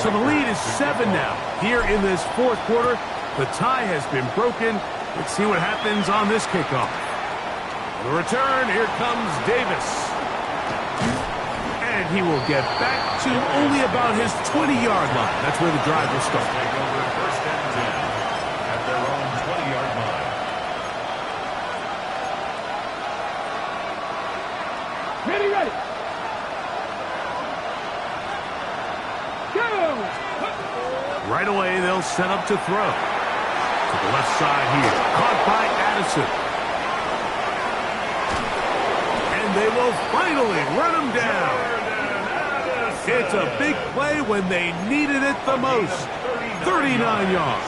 So the lead is 7 now. Here in this 4th quarter, the tie has been broken. Let's see what happens on this kickoff. On the return, here comes Davis. And he will get back to only about his 20-yard line. That's where the drive will start. Take over 1st and 10 at their own 20-yard line. Ready, ready. Go! Right away, they'll set up to throw. To the left side here. Caught by Addison. And they will finally run him down. It's a big play when they needed it the most. 39 yards.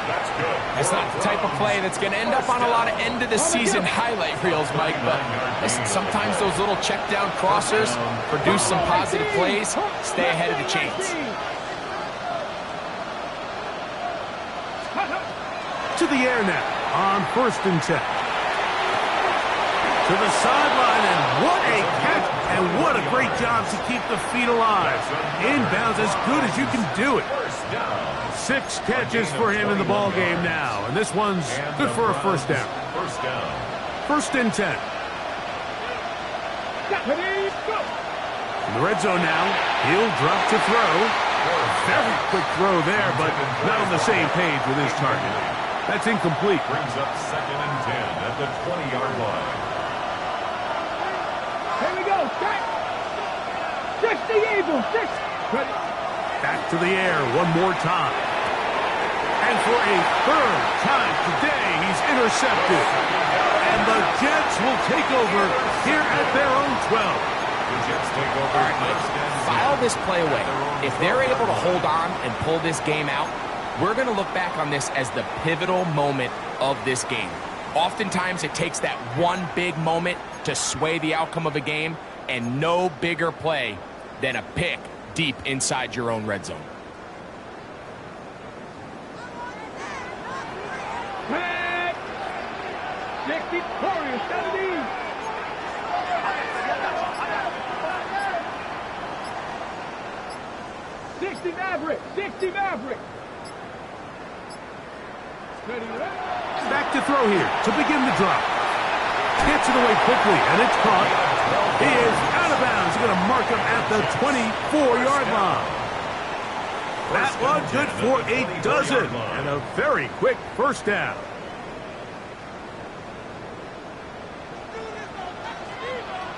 That's good. It's not the type of play that's going to end up on a lot of end-of-the-season highlight reels, Mike, but listen, sometimes those little check-down crossers produce some positive plays. Stay ahead of the chains. To the air now on 1st and 10. To the sideline, and what a catch, and what a great job to keep the feet alive. Inbounds as good as you can do it. 6 catches for him in the ball game now, and this one's good for a 1st down. 1st and 10. Ready, go! In the red zone now, he'll drop to throw. Very quick throw there, but not on the same page with his target. That's incomplete. Brings up 2nd and 10 at the 20-yard line. Here we go, set! 60 Eagle, 6. Ready. Back to the air one more time. And for a 3rd time today, he's intercepted. And the Jets will take over here at their own 12. The Jets take over. All right, Mike, file this play away. If they're able to hold on and pull this game out, we're going to look back on this as the pivotal moment of this game. Oftentimes, it takes that one big moment to sway the outcome of a game, and no bigger play than a pick deep inside your own red zone. Back. 60, Warriors, 70. Maverick, 60 Maverick. Ready, ready. Back to throw here to begin the drop. Gets it away quickly, and it's caught. He is out of bounds. He's going to mark him at the 24-yard line. That one good for a dozen, and a very quick 1st down.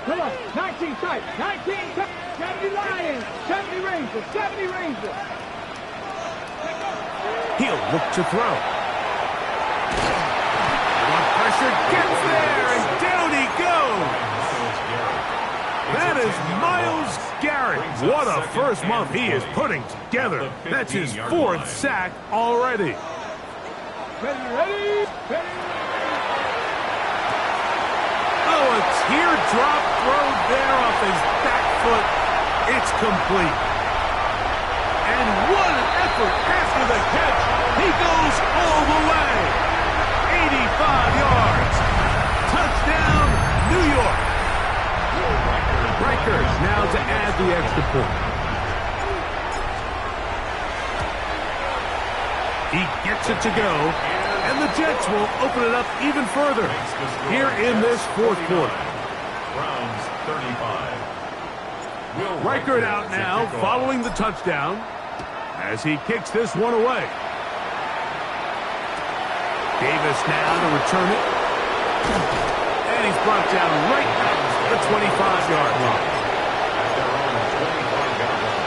Come on, 19 tight, 19 tight. 70 Lions, 70 Rangers, 70 Rangers. He'll look to throw. One pressure gets there, and down he goes. That is Myles Garrett. What a first month he is putting together. That's his 4th sack already. Ready. Oh, a teardrop throw there off his back foot. It's complete. And what an effort after the catch. He goes all the way. 85 yards. Touchdown, New York. Reichert now to add the extra point. He gets it to go, and the Jets will open it up even further here in this 4th quarter. Browns 35. Reichert out now following the touchdown as he kicks this one away. Davis now to return it. And he's brought down right at the 25-yard line. At their own 25-yard line.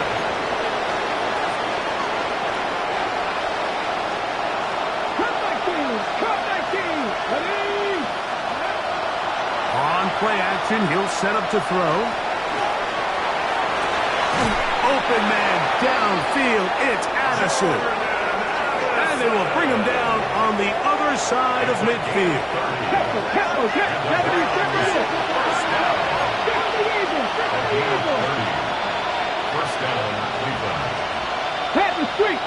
play action. He'll set up to throw. Open man downfield. It's Addison. And they will bring him down on the other side of midfield. First down, Cleveland. Pat the street.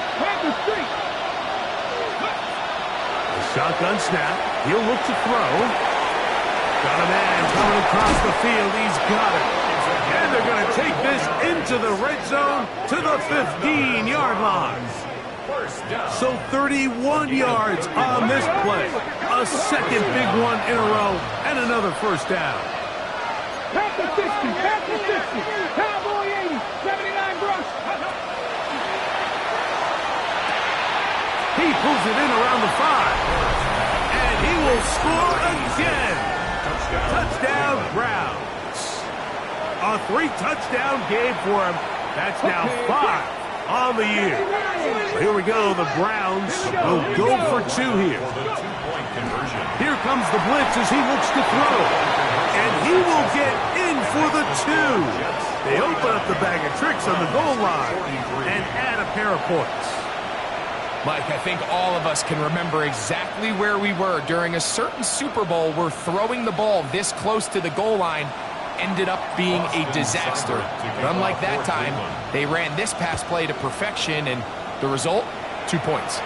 The shotgun snap. He'll look to throw. Got a man coming across the field. He's got it. And they're going to take this into the red zone to the 15-yard line. So 31 yards on this play. A second big one in a row and another first down. Pat the 60. Cowboy 80. 79 brush. He pulls it in around the 5. And he will score again. Touchdown, Browns. A 3-touchdown game for him. That's now 5 on the year. Here we go. The Browns will go for 2 here. Here comes the blitz as he looks to throw. And he will get in for the 2. They open up the bag of tricks on the goal line and add a pair of points. Mike, I think all of us can remember exactly where we were during a certain Super Bowl where throwing the ball this close to the goal line ended up being a disaster. But unlike that time, they ran this pass play to perfection, and the result, 2 points.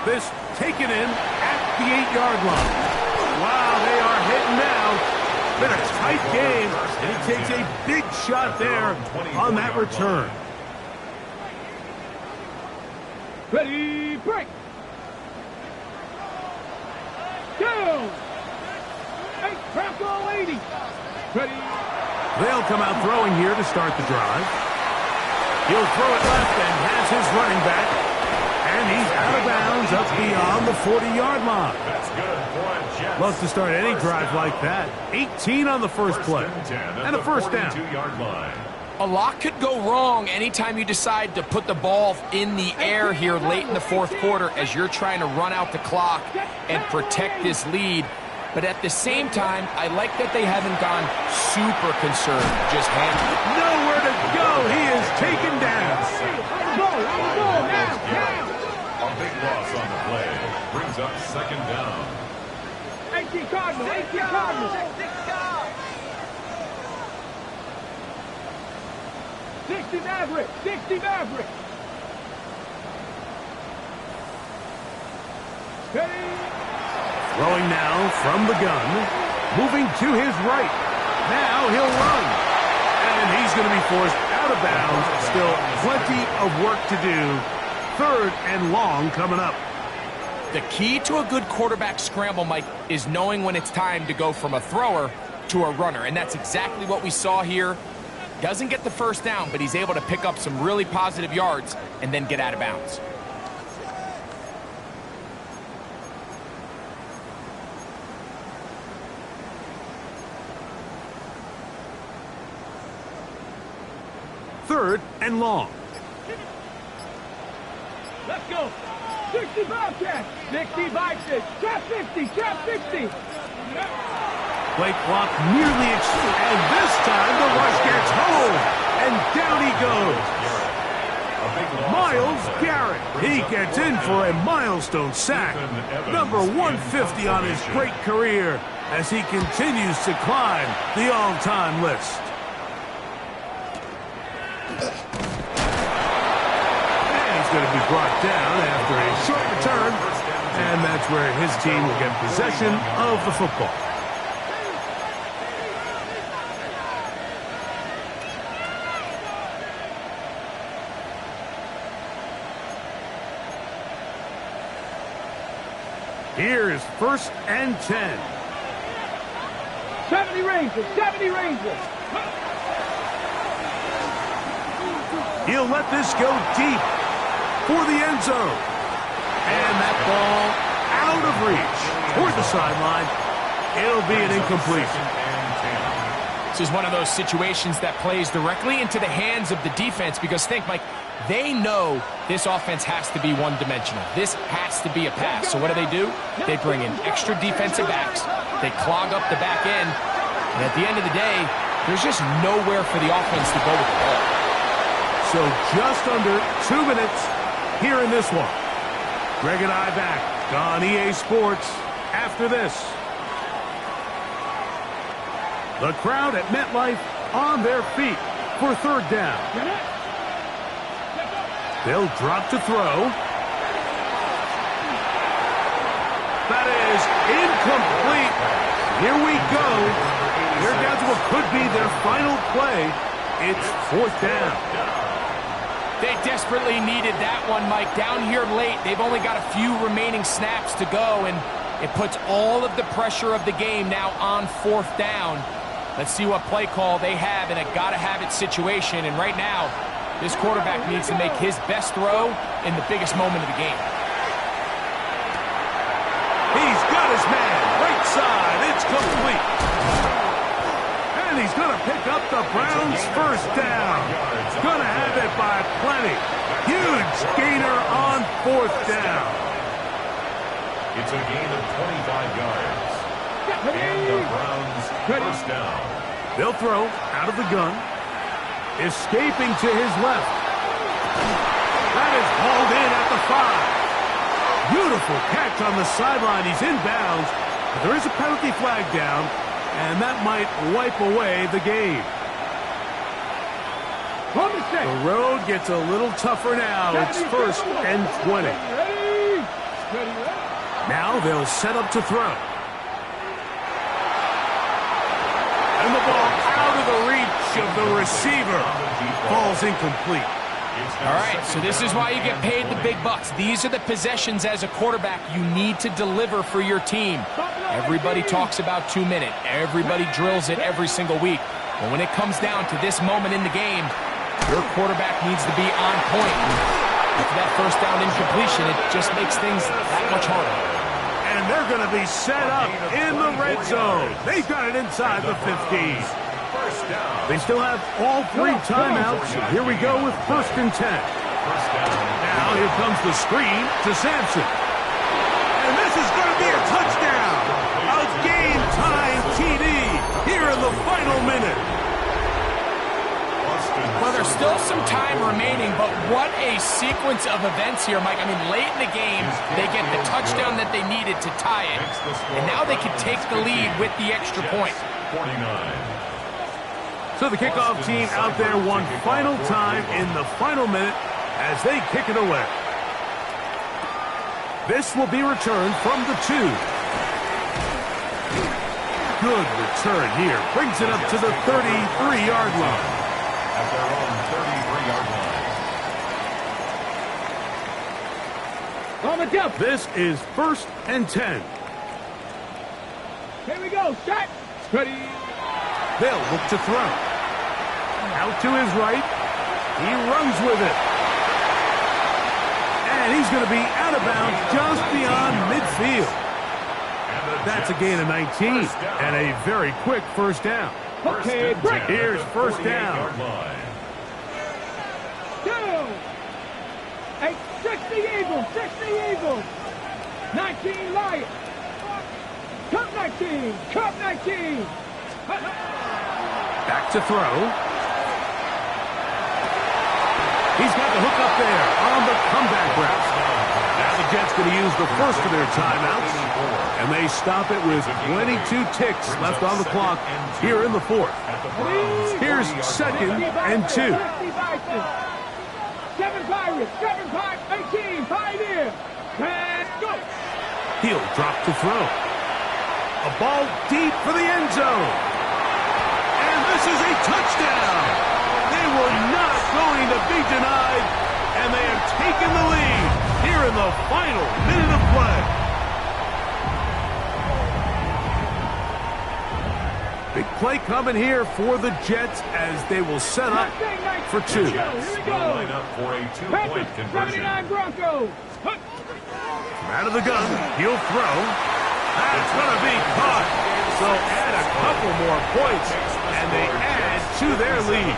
This taken in at the 8-yard line. Wow, they are hitting now. Been a tight game, and he takes a big shot there on that return. Ready, break. Down. 8, Bronco 80. Ready. They'll come out throwing here to start the drive. He'll throw it left and has his running back. And he's out of bounds up beyond the 40-yard line. That's good for a Jets. Love to start any drive like that. 18 on the first play. And a first down. 42-yard line. A lot could go wrong anytime you decide to put the ball in the air here late in the fourth quarter as you're trying to run out the clock and protect this lead. But at the same time, I like that they haven't gone super concerned. Just handle it. Nowhere to go. He is taken down. A big loss on the play. Brings up second down. 18 Cardinals. 60 Maverick. Ready. Throwing now from the gun. Moving to his right. Now he'll run. And he's going to be forced out of bounds. Still plenty of work to do. 3rd and long coming up. The key to a good quarterback scramble, Mike, is knowing when it's time to go from a thrower to a runner. And that's exactly what we saw here. Doesn't get the first down, but he's able to pick up some really positive yards and then get out of bounds. Third and long. Let's go. 60 Bobcats. 60 Vikings. Trap 50. Play clock nearly exceeded, and this time the rush gets home, and down he goes. Myles Garrett, he gets in for a milestone sack, number 150 on his great career as he continues to climb the all-time list. And he's going to be brought down after a short return, and that's where his team will get possession of the football. Here's 1st and 10. 70 Rangers. He'll let this go deep for the end zone. And that ball out of reach toward the sideline. It'll be an incompletion. This is one of those situations that plays directly into the hands of the defense because think, Mike, they know this offense has to be one-dimensional. This has to be a pass. So what do? They bring in extra defensive backs. They clog up the back end, And at the end of the day, there's just nowhere for the offense to go with the ball. So just under 2 minutes here in this one. Greg and I back on EA Sports after this. The crowd at MetLife on their feet for third down. They'll drop to throw. That is incomplete. Here we go. They're down to what could be their final play. It's fourth down. They desperately needed that one, Mike. Down here late, they've only got a few remaining snaps to go, and it puts all of the pressure of the game now on fourth down. Let's see what play call they have in a gotta-have-it situation, and right now, this quarterback needs to make his best throw in the biggest moment of the game. He's got his man, right side, it's complete. And he's going to pick up the Browns' first down. Going to have it by plenty. Huge gainer on fourth down. It's a gain of 25 yards. And the Browns' first down. They'll throw out of the gun. Escaping to his left. That is hauled in at the 5. Beautiful catch on the sideline. He's inbounds. But there is a penalty flag down, and that might wipe away the game. The road gets a little tougher now. It's first and 20. Now they'll set up to throw. And the ball out of the reach of the receiver. Ball's incomplete. All right, so this is why you get paid the big bucks. These are the possessions as a quarterback you need to deliver for your team. Everybody talks about 2 minutes. Everybody drills it every single week. But when it comes down to this moment in the game, your quarterback needs to be on point. After that first down incompletion, it just makes things that much harder. And they're going to be set up in the red zone. They've got it inside the 15. They still have all 3 timeouts. Here we go with first and 10. Now here comes the screen to Sampson. And this is going to be a touchdown. A game-tying TD here in the final minute. Well, there's still some time remaining, but what a sequence of events here, Mike. I mean, late in the game, they get the touchdown that they needed to tie it, and now they can take the lead with the extra point. 49. So the kickoff team out there one final time in the final minute as they kick it away. This will be returned from the 2. Good return here. Brings it up to the 33-yard line. At their own 33-yard line. On the jump. This is first and 10. Here we go. Shot. Ready. They'll look to throw. Out to his right. He runs with it. And he's going to be out of bounds just beyond midfield. That's a gain of 19 and a very quick first down. Okay, break. Here's first down. 2. 8, 60 Eagles, 60 Eagles. 19 Lions. Cup 19, Cup 19. Back to throw. He's got the hook up there on the comeback route. Now the Jets going to use the first of their timeouts, and they stop it with 22 ticks left on the clock here in the fourth. Here's second and 2. 7 Pirates, 7 Pirates, 18, Pioneer. And go. He'll drop to throw. A ball deep for the end zone. And this is a touchdown. They were not going to be denied, and they have taken the lead here in the final minute of play. Big play coming here for the Jets as they will set up for 2. Here we go. Line up for a 2-point conversion. 79 Broncos. From out of the gun, he'll throw. That's going to be caught. So add a couple more points, and they add to their lead.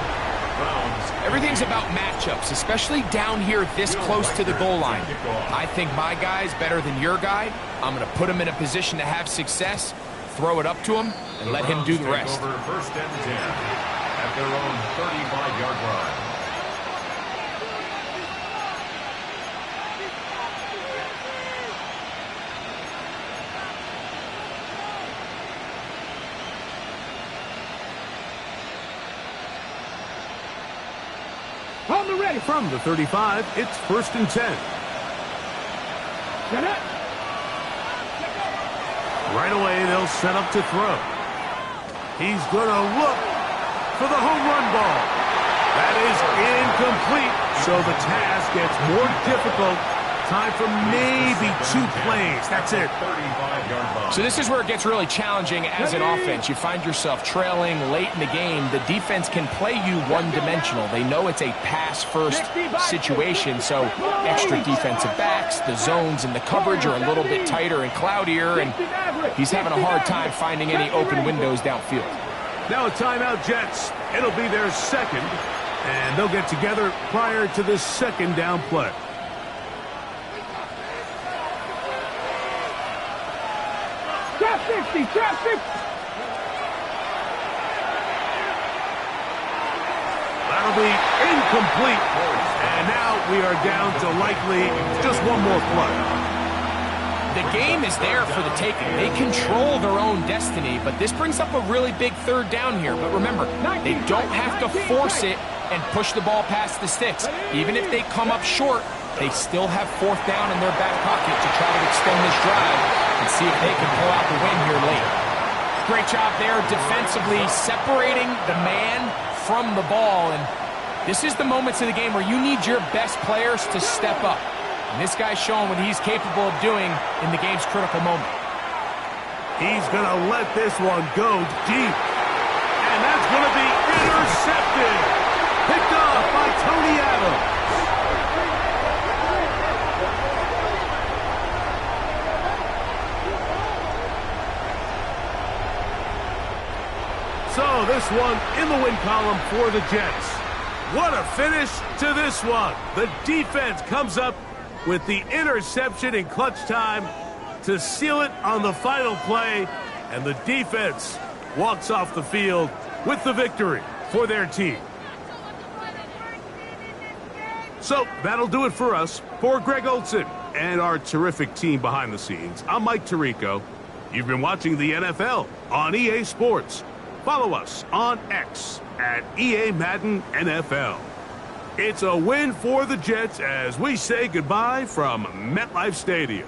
Everything's about matchups, especially down here this close to the goal line. I think my guy's better than your guy. I'm going to put him in a position to have success. throw it up to him and let him do the rest. Over first and 10 at their own 35-yard line. On the ready. From the 35, it's first and 10. Set up. Right away, they'll set up to throw. He's going to look for the home run ball. That is incomplete, so the task gets more difficult. Time for maybe 2 plays. That's it. 35-yard line. So this is where it gets really challenging as an offense. You find yourself trailing late in the game. The defense can play you one-dimensional. They know it's a pass-first situation, so extra defensive backs, the zones and the coverage are a little bit tighter and cloudier, and he's having a hard time finding any open windows downfield. Now a timeout, Jets. It'll be their second, and they'll get together prior to the second down play. Trap 60, trap 50. That'll be incomplete. And now we are down to likely just one more play. The game is there for the taking. They control their own destiny, but this brings up a really big third down here. But remember, they don't have to force it and push the ball past the sticks. Even if they come up short, they still have fourth down in their back pocket to try to extend this drive and see if they can pull out the win here late. Great job there defensively, separating the man from the ball. And this is the moments of the game where you need your best players to step up. And this guy's showing what he's capable of doing in the game's critical moment. He's going to let this one go deep. And that's going to be intercepted. Picked off by Tony Adams. So this one in the win column for the Jets. What a finish to this one. The defense comes up with the interception in clutch time to seal it on the final play, and the defense walks off the field with the victory for their team. So that'll do it for us. For Greg Olson and our terrific team behind the scenes, I'm Mike Tirico. You've been watching the NFL on EA Sports. Follow us on X at EA Madden NFL. It's a win for the Jets as we say goodbye from MetLife Stadium.